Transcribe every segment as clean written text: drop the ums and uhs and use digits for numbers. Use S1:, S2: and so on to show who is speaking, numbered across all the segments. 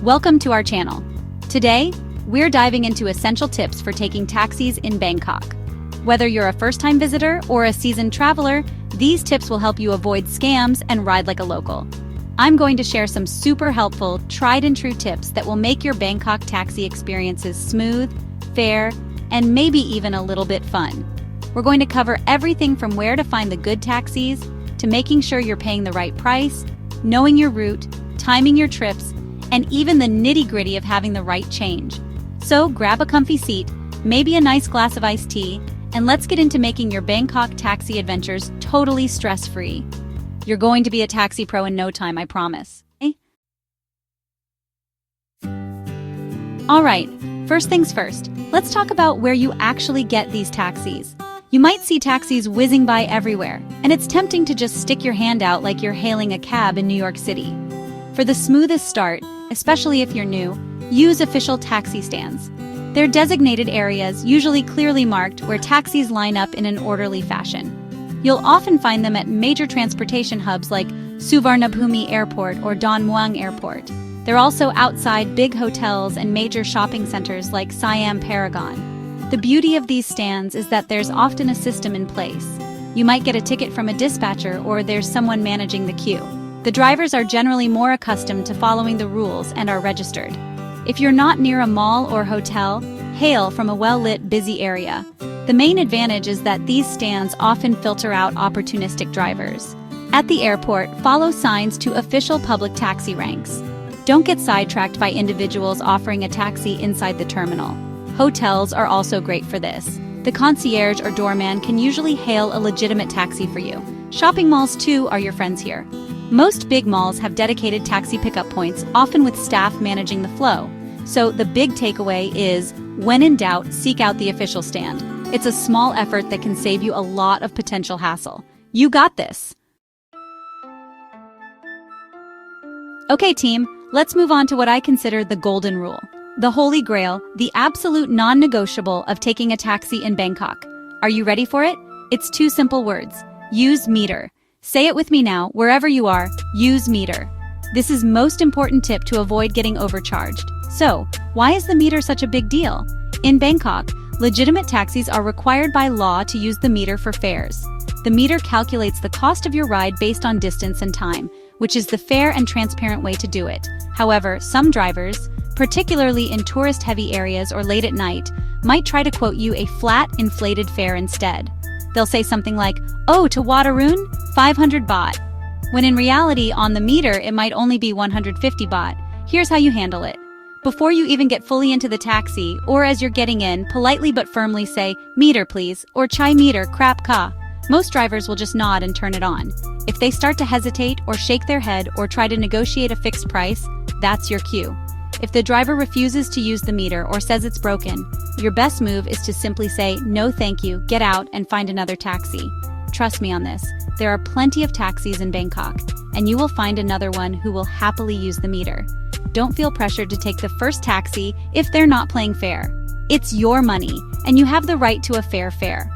S1: Welcome to our channel. Today, we're diving into essential tips for taking taxis in Bangkok. Whether you're a first-time visitor or a seasoned traveler, these tips will help you avoid scams and ride like a local. I'm going to share some super helpful, tried-and-true tips that will make your Bangkok taxi experiences smooth, fair, and maybe even a little bit fun. We're going to cover everything from where to find the good taxis, to making sure you're paying the right price, knowing your route, timing your trips, and even the nitty-gritty of having the right change. So grab a comfy seat, maybe a nice glass of iced tea, and let's get into making your Bangkok taxi adventures totally stress-free. You're going to be a taxi pro in no time, I promise. Alright, first things first, let's talk about where you actually get these taxis. You might see taxis whizzing by everywhere, and it's tempting to just stick your hand out like you're hailing a cab in New York City. For the smoothest start, especially if you're new, use official taxi stands. They're designated areas, usually clearly marked, where taxis line up in an orderly fashion. You'll often find them at major transportation hubs like Suvarnabhumi Airport or Don Mueang Airport. They're also outside big hotels and major shopping centers like Siam Paragon. The beauty of these stands is that there's often a system in place. You might get a ticket from a dispatcher or there's someone managing the queue. The drivers are generally more accustomed to following the rules and are registered. If you're not near a mall or hotel, hail from a well-lit, busy area. The main advantage is that these stands often filter out opportunistic drivers. At the airport, follow signs to official public taxi ranks. Don't get sidetracked by individuals offering a taxi inside the terminal. Hotels are also great for this. The concierge or doorman can usually hail a legitimate taxi for you. Shopping malls, too, are your friends here. Most big malls have dedicated taxi pickup points, often with staff managing the flow. So the big takeaway is, when in doubt, seek out the official stand. It's a small effort that can save you a lot of potential hassle. You got this! Okay, team, let's move on to what I consider the golden rule. The holy grail, the absolute non-negotiable of taking a taxi in Bangkok. Are you ready for it? It's two simple words. Use meter. Say it with me now, wherever you are, use meter. This is most important tip to avoid getting overcharged. So, why is the meter such a big deal? In Bangkok, legitimate taxis are required by law to use the meter for fares. The meter calculates the cost of your ride based on distance and time, which is the fair and transparent way to do it. However, some drivers, particularly in tourist-heavy areas or late at night, might try to quote you a flat, inflated fare instead. They'll say something like, "Oh, to Wadarun? 500 baht." When in reality, on the meter, it might only be 150 baht. Here's how you handle it. Before you even get fully into the taxi, or as you're getting in, politely but firmly say, "Meter please," or "Chai meter, krap ka." Most drivers will just nod and turn it on. If they start to hesitate or shake their head or try to negotiate a fixed price, that's your cue. If the driver refuses to use the meter or says it's broken, your best move is to simply say, "No thank you, get out and find another taxi." Trust me on this, there are plenty of taxis in Bangkok, and you will find another one who will happily use the meter. Don't feel pressured to take the first taxi if they're not playing fair. It's your money, and you have the right to a fair fare.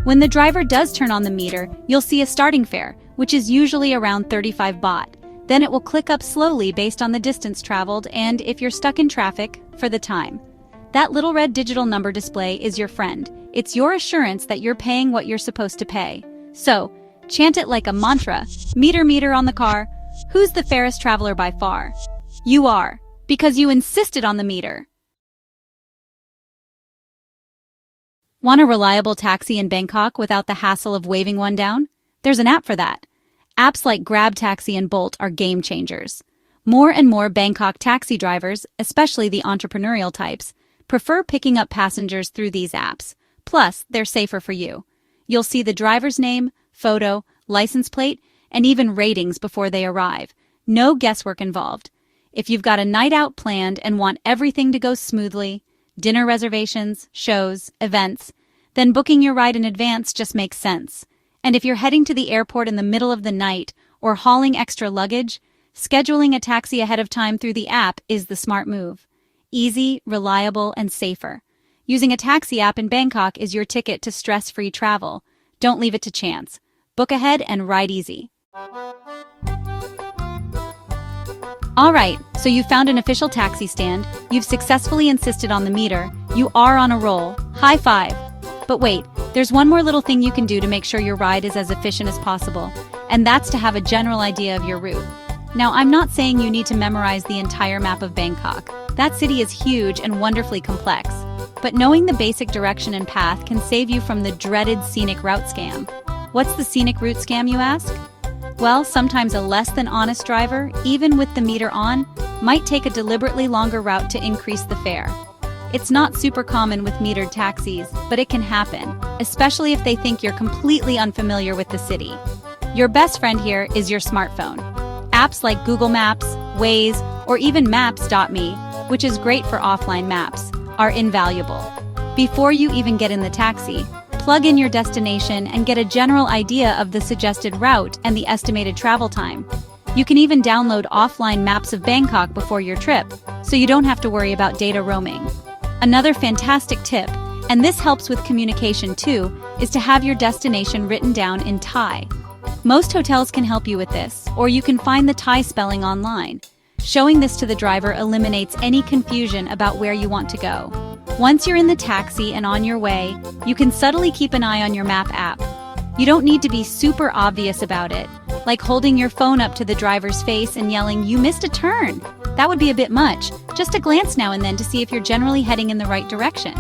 S1: When the driver does turn on the meter, you'll see a starting fare, which is usually around 35 baht. Then it will click up slowly based on the distance traveled and, if you're stuck in traffic, for the time. That little red digital number display is your friend. It's your assurance that you're paying what you're supposed to pay. So, chant it like a mantra, "Meter, meter on the car. Who's the fairest traveler by far?" You are, because you insisted on the meter. Want a reliable taxi in Bangkok without the hassle of waving one down? There's an app for that. Apps like Grab Taxi and Bolt are game changers. More and more Bangkok taxi drivers, especially the entrepreneurial types, prefer picking up passengers through these apps. Plus, they're safer for you. You'll see the driver's name, photo, license plate, and even ratings before they arrive. No guesswork involved. If you've got a night out planned and want everything to go smoothly, dinner reservations, shows, events, then booking your ride in advance just makes sense. And if you're heading to the airport in the middle of the night or hauling extra luggage, scheduling a taxi ahead of time through the app is the smart move. Easy, reliable, and safer. Using a taxi app in Bangkok is your ticket to stress-free travel. Don't leave it to chance. Book ahead and ride easy. Alright, so you found an official taxi stand, you've successfully insisted on the meter, you are on a roll. High five! But wait, there's one more little thing you can do to make sure your ride is as efficient as possible, and that's to have a general idea of your route. Now, I'm not saying you need to memorize the entire map of Bangkok. That city is huge and wonderfully complex. But knowing the basic direction and path can save you from the dreaded scenic route scam. What's the scenic route scam, you ask? Well, sometimes a less than honest driver, even with the meter on, might take a deliberately longer route to increase the fare. It's not super common with metered taxis, but it can happen, especially if they think you're completely unfamiliar with the city. Your best friend here is your smartphone. Apps like Google Maps, Waze, or even Maps.me, which is great for offline maps, are invaluable. Before you even get in the taxi, plug in your destination and get a general idea of the suggested route and the estimated travel time. You can even download offline maps of Bangkok before your trip, so you don't have to worry about data roaming. Another fantastic tip, and this helps with communication too, is to have your destination written down in Thai. Most hotels can help you with this, or you can find the Thai spelling online. Showing this to the driver eliminates any confusion about where you want to go. Once you're in the taxi and on your way, you can subtly keep an eye on your map app. You don't need to be super obvious about it, like holding your phone up to the driver's face and yelling, "You missed a turn!" That would be a bit much, just a glance now and then to see if you're generally heading in the right direction.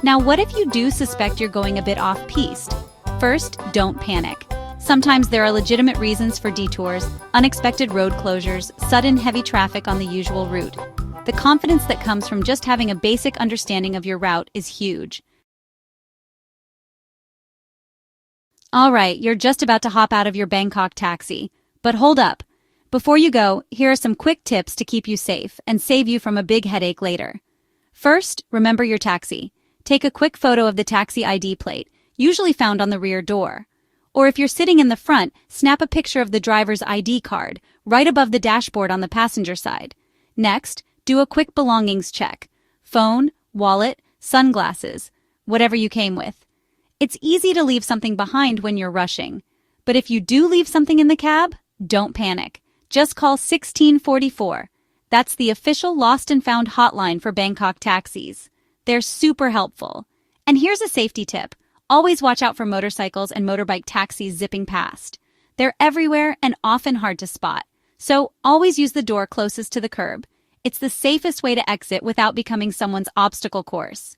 S1: Now, what if you do suspect you're going a bit off-piste? First, don't panic. Sometimes there are legitimate reasons for detours, unexpected road closures, sudden heavy traffic on the usual route. The confidence that comes from just having a basic understanding of your route is huge. Alright, you're just about to hop out of your Bangkok taxi. But hold up. Before you go, here are some quick tips to keep you safe and save you from a big headache later. First, remember your taxi. Take a quick photo of the taxi ID plate, usually found on the rear door. Or if you're sitting in the front, snap a picture of the driver's ID card, right above the dashboard on the passenger side. Next, do a quick belongings check. Phone, wallet, sunglasses, whatever you came with. It's easy to leave something behind when you're rushing. But if you do leave something in the cab, don't panic. Just call 1644. That's the official lost and found hotline for Bangkok taxis. They're super helpful. And here's a safety tip. Always watch out for motorcycles and motorbike taxis zipping past. They're everywhere and often hard to spot. So always use the door closest to the curb. It's the safest way to exit without becoming someone's obstacle course.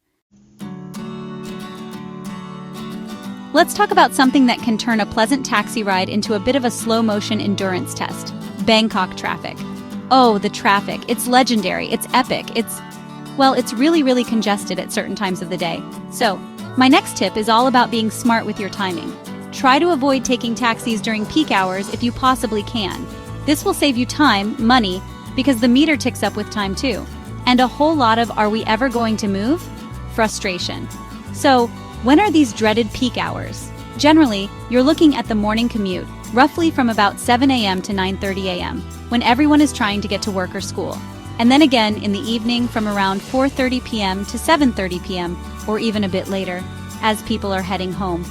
S1: Let's talk about something that can turn a pleasant taxi ride into a bit of a slow-motion endurance test. Bangkok traffic. Oh, the traffic. It's legendary. It's epic. It's really congested at certain times of the day. So, my next tip is all about being smart with your timing. Try to avoid taking taxis during peak hours if you possibly can. This will save you time, money, because the meter ticks up with time too. And a whole lot of "are we ever going to move?" frustration. So, when are these dreaded peak hours? Generally, you're looking at the morning commute, roughly from about 7 a.m. to 9:30 a.m., when everyone is trying to get to work or school. And then again in the evening from around 4:30 p.m. to 7:30 p.m., or even a bit later, as people are heading home.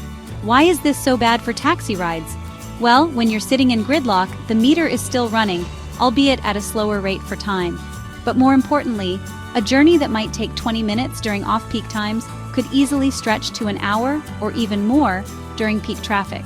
S1: Why is this so bad for taxi rides? Well, when you're sitting in gridlock, the meter is still running, albeit at a slower rate for time. But more importantly, a journey that might take 20 minutes during off-peak times could easily stretch to an hour or even more during peak traffic.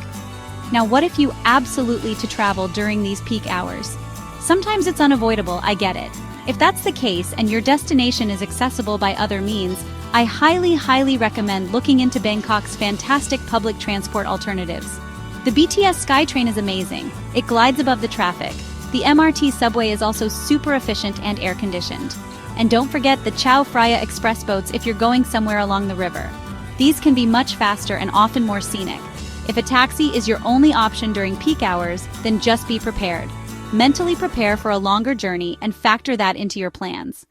S1: Now, what if you absolutely to travel during these peak hours? Sometimes it's unavoidable, I get it. If that's the case and your destination is accessible by other means, I highly recommend looking into Bangkok's fantastic public transport alternatives. The BTS SkyTrain is amazing. It glides above the traffic. The MRT subway is also super efficient and air-conditioned. And don't forget the Chao Phraya express boats if you're going somewhere along the river. These can be much faster and often more scenic. If a taxi is your only option during peak hours, then just be prepared. Mentally prepare for a longer journey and factor that into your plans.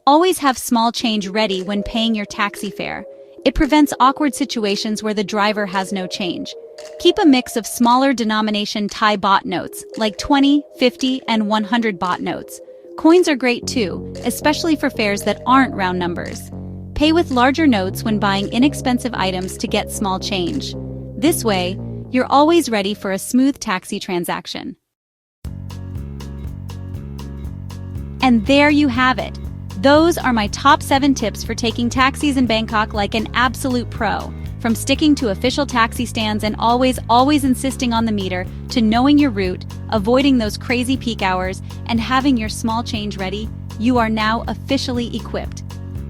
S1: Always have small change ready when paying your taxi fare. It prevents awkward situations where the driver has no change. Keep a mix of smaller denomination Thai Baht notes, like 20, 50, and 100 Baht notes. Coins are great too, especially for fares that aren't round numbers. Pay with larger notes when buying inexpensive items to get small change. This way, you're always ready for a smooth taxi transaction. And there you have it. Those are my top 7 tips for taking taxis in Bangkok like an absolute pro. From sticking to official taxi stands and always insisting on the meter, to knowing your route, avoiding those crazy peak hours, and having your small change ready, you are now officially equipped.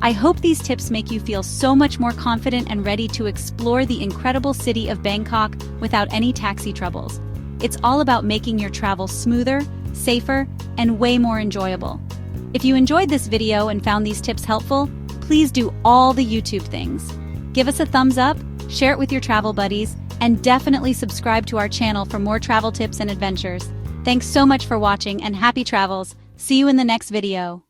S1: I hope these tips make you feel so much more confident and ready to explore the incredible city of Bangkok without any taxi troubles. It's all about making your travel smoother, safer, and way more enjoyable. If you enjoyed this video and found these tips helpful, please do all the YouTube things. Give us a thumbs up, share it with your travel buddies, and definitely subscribe to our channel for more travel tips and adventures. Thanks so much for watching and happy travels. See you in the next video.